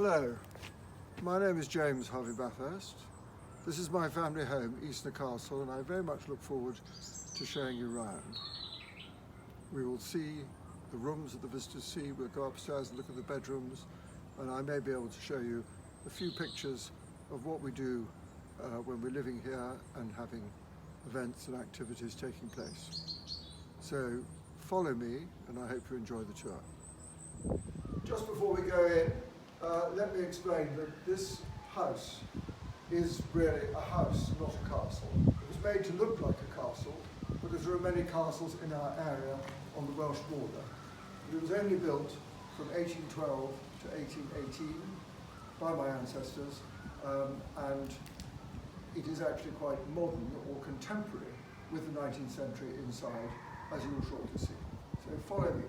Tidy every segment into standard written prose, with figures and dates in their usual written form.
Hello, my name is James Hervey-Bathurst. This is my family home, Eastnor Castle, and I very much look forward to showing you around. We will see the rooms that the visitors see, we'll go upstairs and look at the bedrooms, and I may be able to show you a few pictures of what we do when we're living here and having events and activities taking place. So follow me, and I hope you enjoy the tour. Just before we go in, let me explain that this house is really a house, not a castle. It was made to look like a castle because there are many castles in our area on the Welsh border. But it was only built from 1812 to 1818 by my ancestors, and it is actually quite modern or contemporary with the 19th century inside, as you will shortly see. So follow me.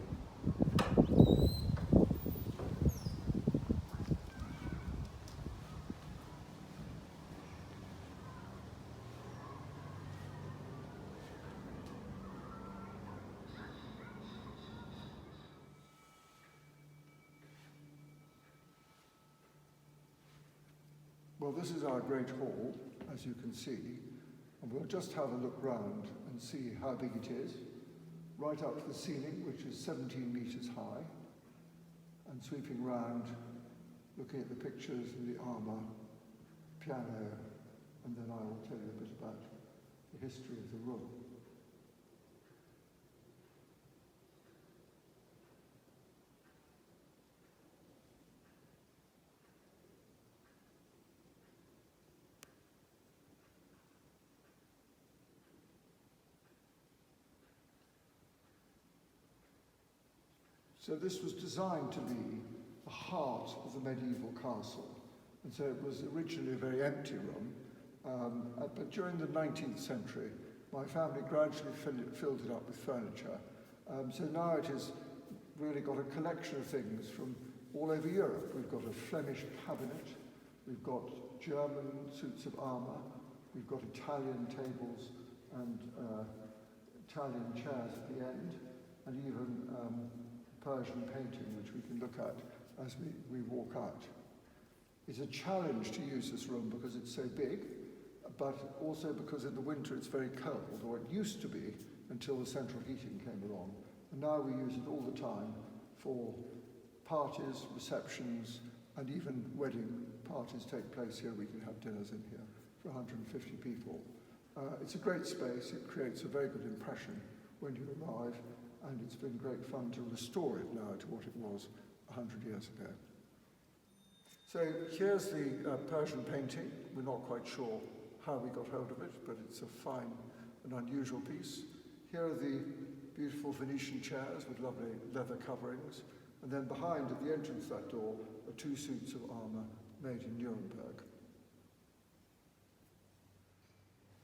Well, this is our great hall, as you can see, and we'll just have a look round and see how big it is. Right up to the ceiling, which is 17 metres high, and sweeping round, looking at the pictures and the armour, piano, and then I will tell you a bit about the history of the room. So this was designed to be the heart of the medieval castle. And so it was originally a very empty room, but during the 19th century, my family gradually filled it up with furniture. So now it has really got a collection of things from all over Europe. We've got a Flemish cabinet, we've got German suits of armour, we've got Italian tables and Italian chairs at the end, and even Persian painting, which we can look at as we walk out. It's a challenge to use this room because it's so big, but also because in the winter it's very cold, or it used to be until the central heating came along. And now we use it all the time for parties, receptions, and even wedding parties take place here. We can have dinners in here for 150 people. It's a great space. It creates a very good impression when you arrive, and it's been great fun to restore it now to what it was 100 years ago. So here's the Persian painting. We're not quite sure how we got hold of it, but it's a fine and unusual piece. Here are the beautiful Venetian chairs with lovely leather coverings, and then behind, at the entrance to that door, are two suits of armour made in Nuremberg.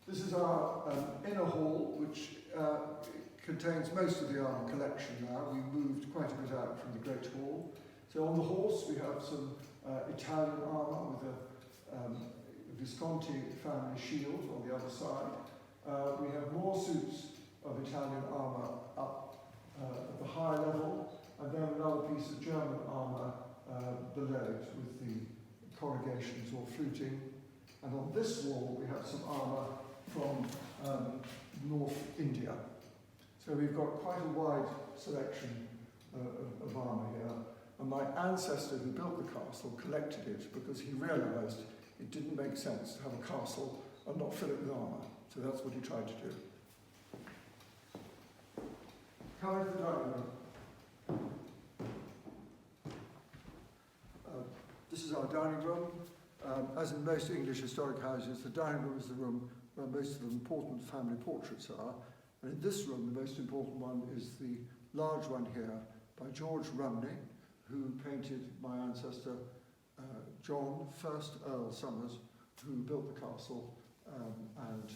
This is our inner hall, which contains most of the armour collection now. We moved quite a bit out from the Great Hall. So on the horse we have some Italian armour with a Visconti family shield on the other side. We have more suits of Italian armour up at the high level, and then another piece of German armour below it with the corrugations or fluting. And on this wall we have some armour from North India. So we've got quite a wide selection of armour here. And my ancestor who built the castle collected it because he realised it didn't make sense to have a castle and not fill it with armour. So that's what he tried to do. Come into the dining room. This is our dining room. As in most English historic houses, the dining room is the room where most of the important family portraits are. And in this room, the most important one is the large one here by George Rumney, who painted my ancestor, John, 1st Earl Somers, who built the castle. And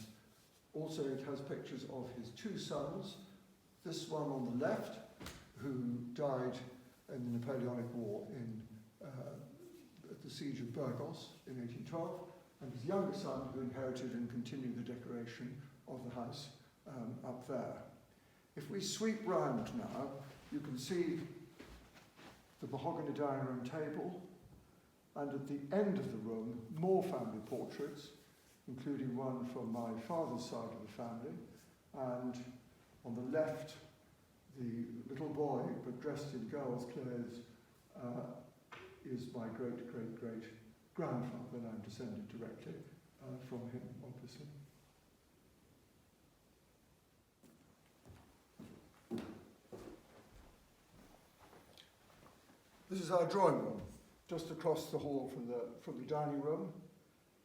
also it has pictures of his two sons, this one on the left, who died in the Napoleonic War at the siege of Burgos in 1812, and his younger son, who inherited and continued the decoration of the house up there. If we sweep round now, you can see the mahogany dining room table, And at the end of the room, more family portraits, including one from my father's side of the family. And on the left, the little boy, but dressed in girl's clothes, is my great-great-great-grandfather, and I'm descended directly from him, obviously. This is our drawing room, just across the hall from the dining room.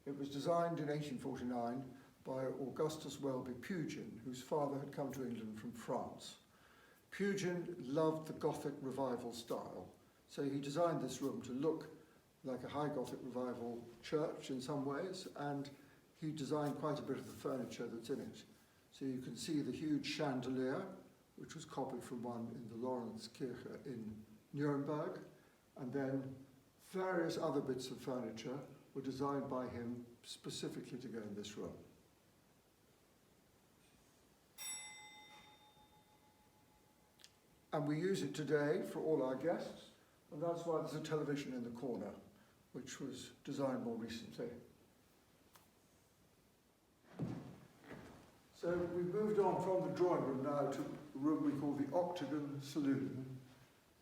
It was designed in 1849 by Augustus Welby Pugin, whose father had come to England from France. Pugin loved the Gothic revival style, so he designed this room to look like a high Gothic revival church in some ways, and he designed quite a bit of the furniture that's in it. So you can see the huge chandelier, which was copied from one in the Lorenzkirche in Nuremberg, and then various other bits of furniture were designed by him specifically to go in this room. And we use it today for all our guests, and that's why there's a television in the corner, which was designed more recently. So we've moved on from the drawing room now to a room we call the Octagon Saloon.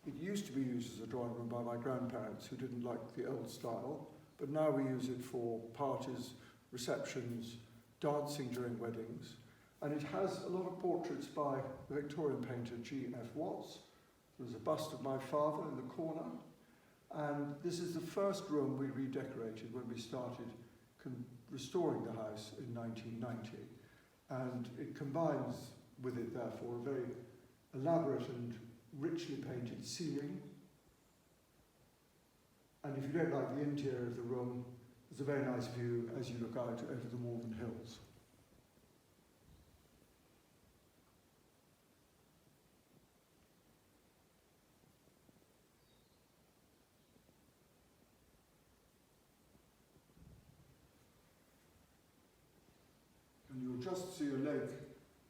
It used to be used as a drawing room by my grandparents, who didn't like the old style, but now we use it for parties, receptions, dancing during weddings. And it has a lot of portraits by the Victorian painter G.F. Watts. There's a bust of my father in the corner. And this is the first room we redecorated when we started restoring the house in 1990. And it combines with it, therefore, a very elaborate and richly painted ceiling. And if you don't like the interior of the room, there's a very nice view as you look out over the Malvern Hills. And you'll just see a lake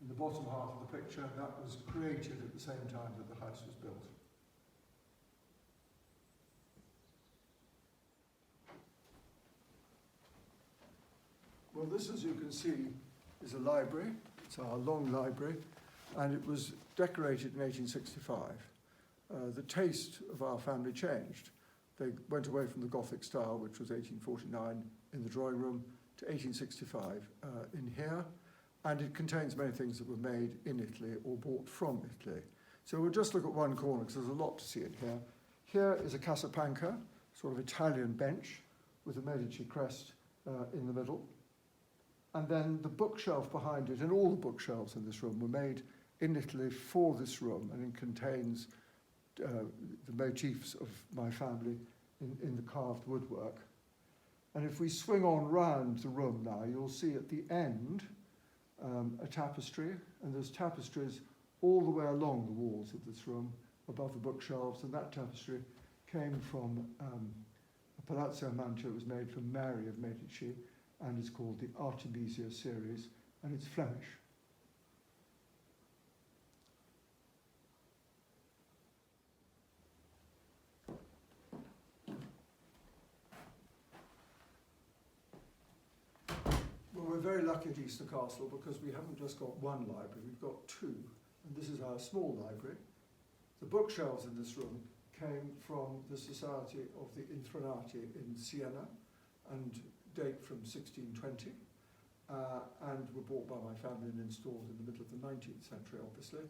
in the bottom half of the picture. That was created at the same time that the house was built. Well, this, as you can see, is a library. It's our long library, and it was decorated in 1865. The taste of our family changed. They went away from the Gothic style, which was 1849 in the drawing room, to 1865 in here, and it contains many things that were made in Italy or bought from Italy. So we'll just look at one corner, because there's a lot to see in here. Here is a Casapanca, sort of Italian bench, with a Medici crest in the middle. And then the bookshelf behind it, and all the bookshelves in this room were made in Italy for this room, and it contains the motifs of my family in the carved woodwork. And if we swing on round the room now, you'll see at the end a tapestry, and there's tapestries all the way along the walls of this room, above the bookshelves, and that tapestry came from a Palazzo Mantua. It was made from Mary of Medici, and it's called the Artemisia series, and it's Flemish. Well, we're very lucky at Eastnor Castle because we haven't just got one library, we've got two, and this is our small library. The bookshelves in this room came from the Society of the Inthronati in Siena, and date from 1620, and were bought by my family and installed in the middle of the 19th century, obviously.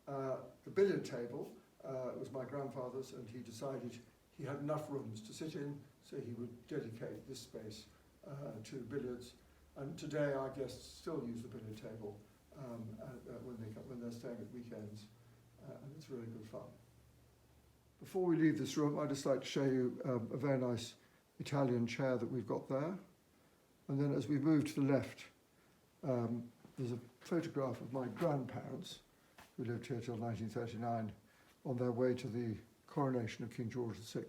The billiard table was my grandfather's, and he decided he had enough rooms to sit in, so he would dedicate this space to billiards. And today our guests still use the billiard table when they're staying at weekends, and it's really good fun. Before we leave this room, I'd just like to show you a very nice Italian chair that we've got there. And then as we move to the left, there's a photograph of my grandparents, who lived here till 1939, on their way to the coronation of King George VI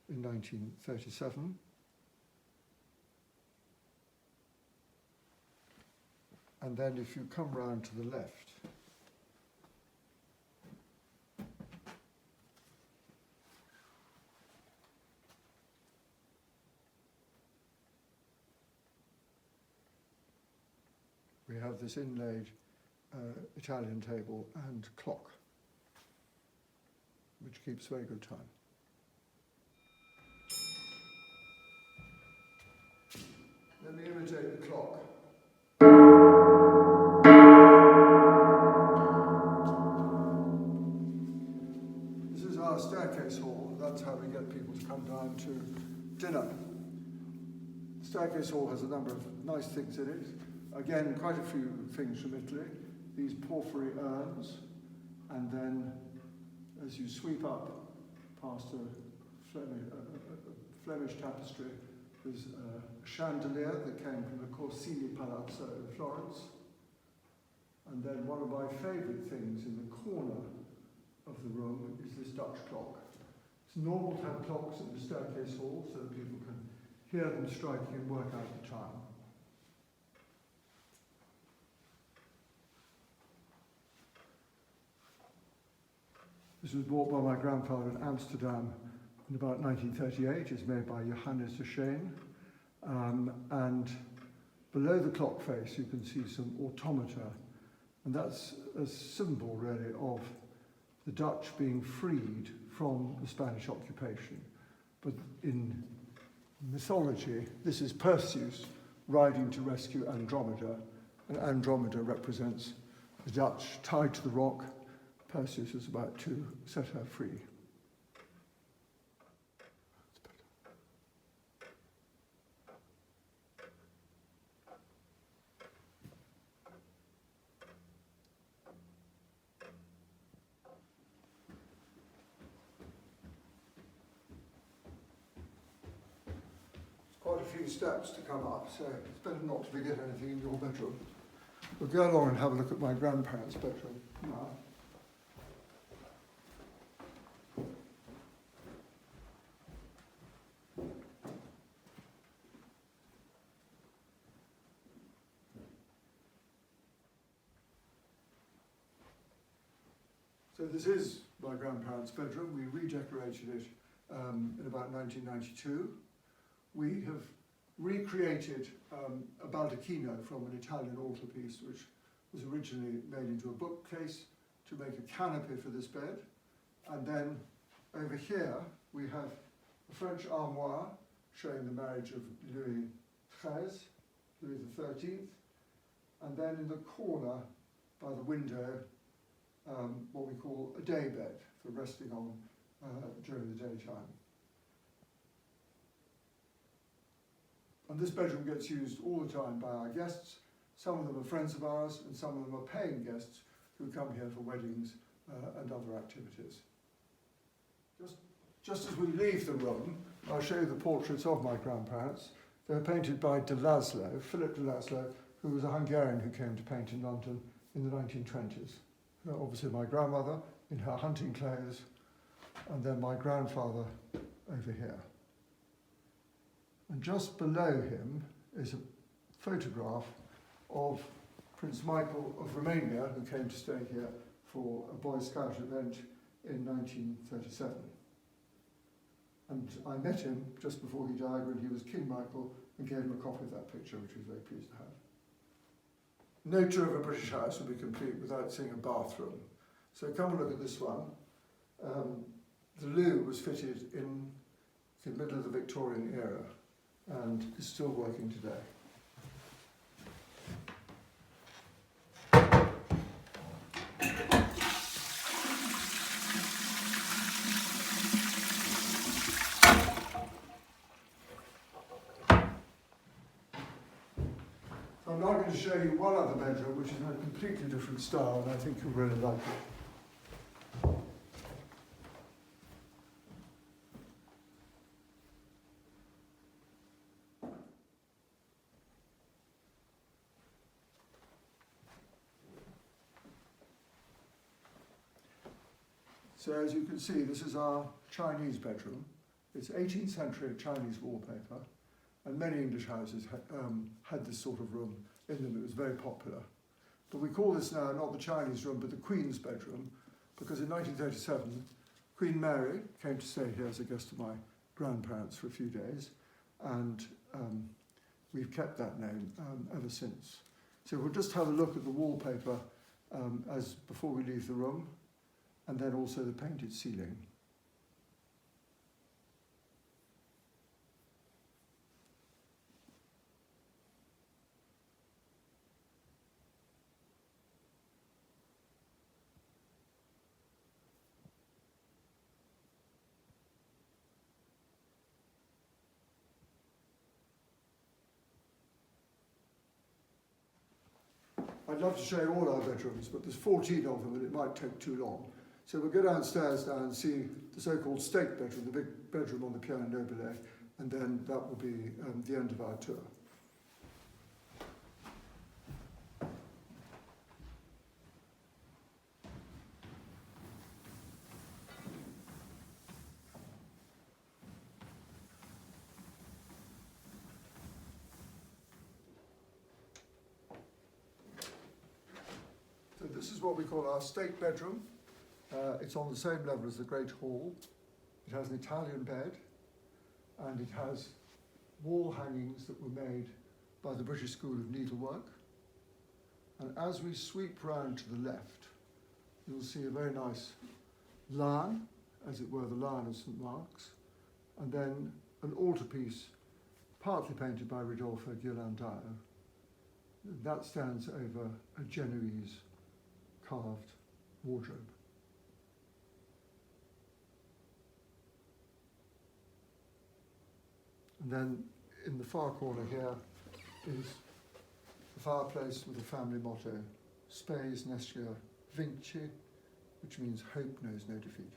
in 1937. And then if you come round to the left, this inlaid Italian table and clock, which keeps very good time. Let me imitate the clock. This is our staircase hall. That's how we get people to come down to dinner. The staircase hall has a number of nice things in it. Again, quite a few things from Italy. These porphyry urns, and then as you sweep up past a Flemish tapestry, there's a chandelier that came from the Corsini Palazzo in Florence. And then one of my favourite things in the corner of the room is this Dutch clock. It's normal to have clocks in the staircase hall so that people can hear them striking and work out the time. This was bought by my grandfather in Amsterdam in about 1938. It's made by Johannes de Scheen. And below the clock face you can see some automata, and that's a symbol really of the Dutch being freed from the Spanish occupation. But in mythology, this is Perseus riding to rescue Andromeda, and Andromeda represents the Dutch tied to the rock. Perseus is about to set her free. Quite a few steps to come up, so it's better not to forget anything in your bedroom. We'll go along and have a look at my grandparents' bedroom now. So this is my grandparents' bedroom. We redecorated it in about 1992. We have recreated a baldacchino from an Italian altarpiece, which was originally made into a bookcase to make a canopy for this bed. And then over here we have a French armoire showing the marriage of Louis XIII. And then in the corner by the window, what we call a day bed for resting on during the daytime. And this bedroom gets used all the time by our guests. Some of them are friends of ours, and some of them are paying guests who come here for weddings and other activities. Just as we leave the room, I'll show you the portraits of my grandparents. They're painted by de Laszlo, Philip de Laszlo, who was a Hungarian who came to paint in London in the 1920s. Obviously my grandmother in her hunting clothes, and then my grandfather over here. And just below him is a photograph of Prince Michael of Romania, who came to stay here for a Boy Scout event in 1937. And I met him just before he died when he was King Michael, and gave him a copy of that picture, which he was very pleased to have. No tour of a British house would be complete without seeing a bathroom. So come and look at this one. The loo was fitted in the middle of the Victorian era and is still working today. I'm now going to show you one other bedroom, which is in a completely different style, and I think you'll really like it. So as you can see, this is our Chinese bedroom. It's 18th century Chinese wallpaper, and many English houses had this sort of room in them. It was very popular. But we call this now not the Chinese room, but the Queen's bedroom, because in 1937, Queen Mary came to stay here as a guest of my grandparents for a few days, and we've kept that name ever since. So we'll just have a look at the wallpaper as before we leave the room, and then also the painted ceiling. I'd love to show you all our bedrooms, but there's 14 of them and it might take too long. So we'll go downstairs now and see the so-called state bedroom, the big bedroom on the piano nobile, and then that will be the end of our tour. So this is what we call our state bedroom. It's on the same level as the Great Hall. It has an Italian bed, and it has wall hangings that were made by the British School of Needlework. And as we sweep round to the left, you'll see a very nice lion, as it were the Lion of St. Mark's, and then an altarpiece partly painted by Ridolfo Ghirlandaio. That stands over a Genoese carved wardrobe. And then in the far corner here is the fireplace with the family motto, Spes Nescia Vinci, which means hope knows no defeat.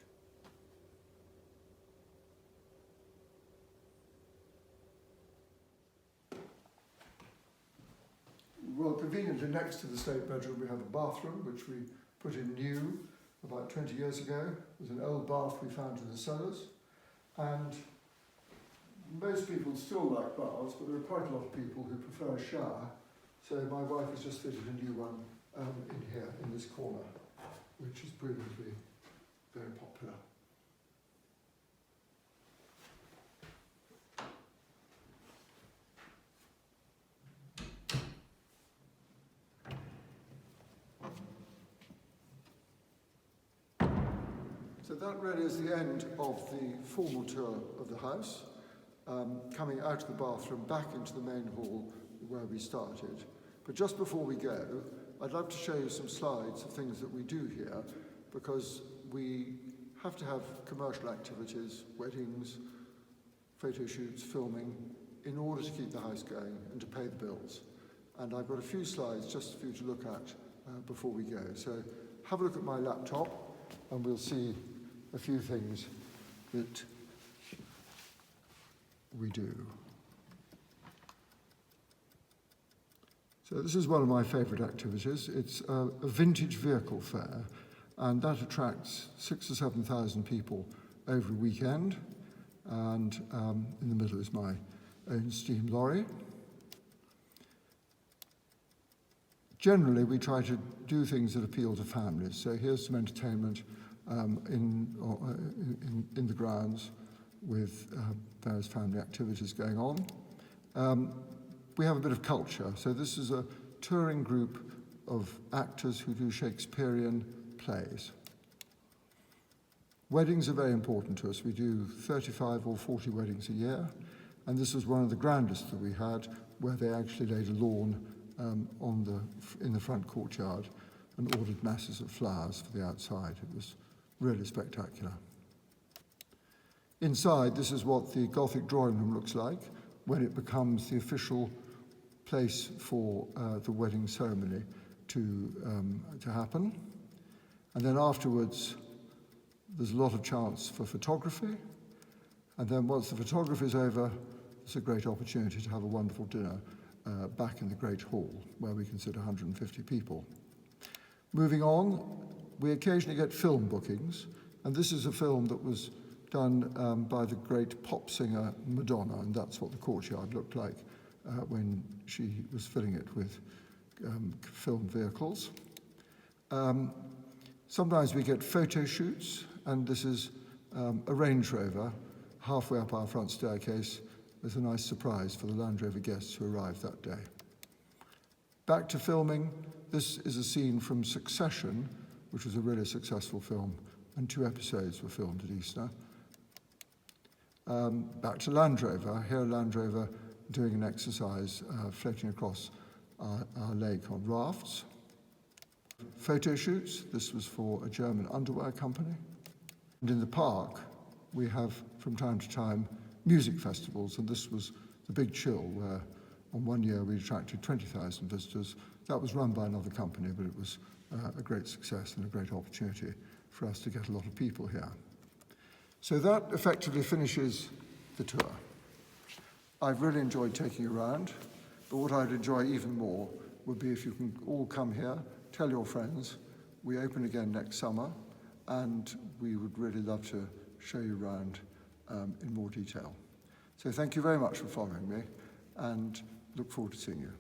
Well, conveniently next to the state bedroom we have a bathroom, which we put in new about 20 years ago. It was an old bath we found in the cellars, and most people still like baths, but there are quite a lot of people who prefer a shower. So my wife has just fitted a new one in here, in this corner, which is proving to be very popular. So that really is the end of the formal tour of the house. Coming out of the bathroom back into the main hall where we started. But just before we go, I'd love to show you some slides of things that we do here, because we have to have commercial activities, weddings, photo shoots, filming, in order to keep the house going and to pay the bills. And I've got a few slides just for you to look at before we go. So have a look at my laptop and we'll see a few things that we do. So this is one of my favourite activities. It's a vintage vehicle fair, and that attracts 6,000 or 7,000 people every weekend. And in the middle is my own steam lorry. Generally, we try to do things that appeal to families. So here's some entertainment in the grounds with various family activities going on. We have a bit of culture. So this is a touring group of actors who do Shakespearean plays. Weddings are very important to us. We do 35 or 40 weddings a year, and this was one of the grandest that we had, where they actually laid a lawn in the front courtyard and ordered masses of flowers for the outside. It was really spectacular. Inside, this is what the Gothic drawing room looks like when it becomes the official place for the wedding ceremony to happen. And then afterwards, there's a lot of chance for photography. And then once the photography is over, it's a great opportunity to have a wonderful dinner back in the Great Hall, where we can sit 150 people. Moving on, we occasionally get film bookings, and this is a film that was done by the great pop singer Madonna, and that's what the courtyard looked like when she was filling it with film vehicles. Sometimes we get photo shoots, and this is a Range Rover halfway up our front staircase as a nice surprise for the Land Rover guests who arrived that day. Back to filming, this is a scene from Succession, which was a really successful film, and 2 episodes were filmed at Eastnor. Back to Land Rover, here Land Rover doing an exercise floating across our lake on rafts. Photo shoots, this was for a German underwear company. And in the park, we have from time to time music festivals, and this was the Big Chill, where on one year we attracted 20,000 visitors. That was run by another company, but it was a great success and a great opportunity for us to get a lot of people here. So that effectively finishes the tour. I've really enjoyed taking you around, but what I'd enjoy even more would be if you can all come here, tell your friends. We open again next summer, and we would really love to show you around in more detail. So thank you very much for following me, and look forward to seeing you.